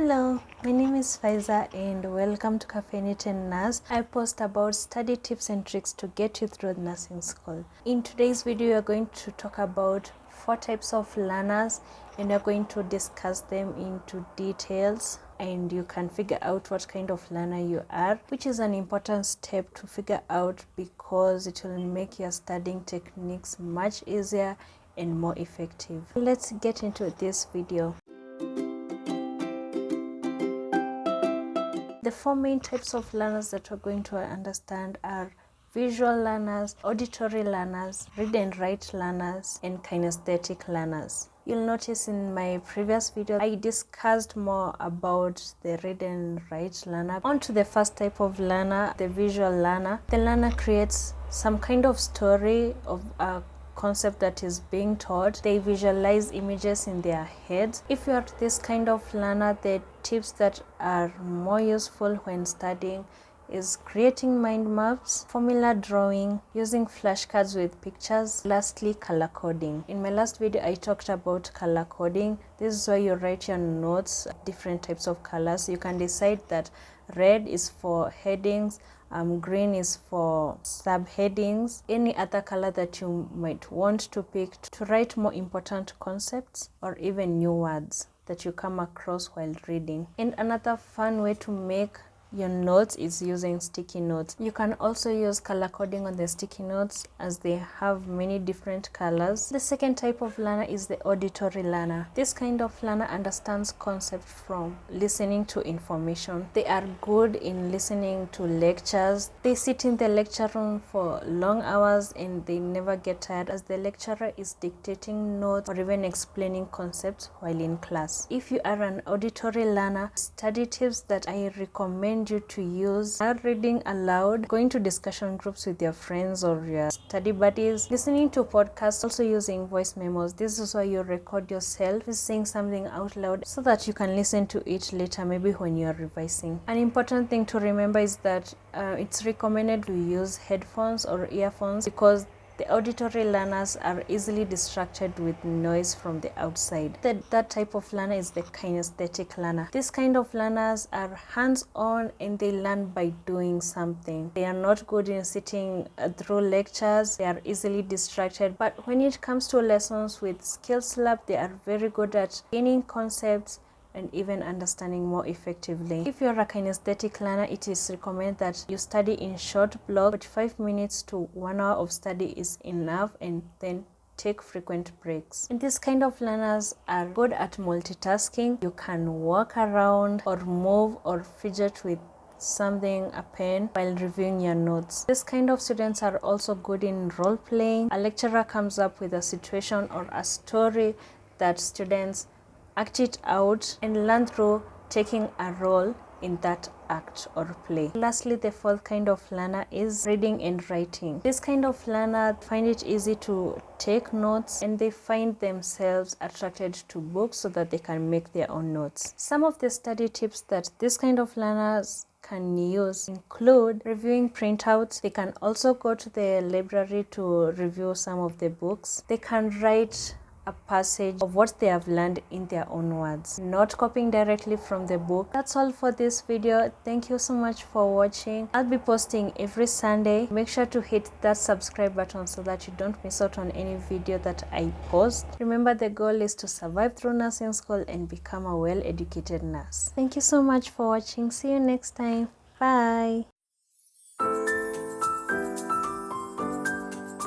Hello, my name is Faiza and welcome to Caffeinated Nurse. I post about study tips and tricks to get you through nursing school. In today's video, we are going to talk about 4 types of learners and we are going to discuss them into details, and you can figure out what kind of learner you are, which is an important step to figure out because it will make your studying techniques much easier and more effective. Let's get into this video. The 4 main types of learners that we're going to understand are visual learners, auditory learners, read and write learners, and kinesthetic learners. You'll notice in my previous video, I discussed more about the read and write learner. On to the first type of learner, the visual learner. The learner creates some kind of story of a concept that is being taught. They visualize images in their heads. If you are this kind of learner, the tips that are more useful when studying is creating mind maps, formula drawing, using flashcards with pictures, lastly color coding. In my last video I talked about color coding. This is where you write your notes, different types of colors. You can decide that red is for headings, green is for subheadings, any other color that you might want to pick to write more important concepts or even new words that you come across while reading. And another fun way to make your notes is using sticky notes. You can also use color coding on the sticky notes as they have many different colors. The second type of learner is the auditory learner. This kind of learner understands concepts from listening to information. They are good in listening to lectures. They sit in the lecture room for long hours and they never get tired as the lecturer is dictating notes or even explaining concepts while in class. If you are an auditory learner, study tips that I recommend you to use are reading aloud, going to discussion groups with your friends or your study buddies, listening to podcasts, also using voice memos. This is why you record yourself saying something out loud so that you can listen to it later, maybe when you are revising. An important thing to remember is that it's recommended to use headphones or earphones because the auditory learners are easily distracted with noise from the outside. That type of learner is the kinesthetic learner. This kind of learners are hands-on and they learn by doing something. They are not good in sitting through lectures. They are easily distracted. But when it comes to lessons with Skills Lab, they are very good at gaining concepts and even understanding more effectively. If you're a kinesthetic learner, it is recommended that you study in short blocks. 45 minutes to 1 hour of study is enough, and then take frequent breaks. And this kind of learners are good at multitasking. You can walk around or move or fidget with something, a pen, while reviewing your notes. This kind of students are also good in role playing. A lecturer comes up with a situation or a story that students act it out and learn through taking a role in that act or play. Lastly, the 4th kind of learner is reading and writing. This kind of learner find it easy to take notes and they find themselves attracted to books so that they can make their own notes. Some of the study tips that this kind of learners can use include reviewing printouts. They can also go to the library to review some of the books. They can write a passage of what they have learned in their own words, not copying directly from the book. That's all for this video. Thank you so much for watching. I'll be posting every Sunday. Make sure to hit that subscribe button so that you don't miss out on any video that I post. Remember, the goal is to survive through nursing school and become a well-educated nurse. Thank you so much for watching. See you next time. Bye.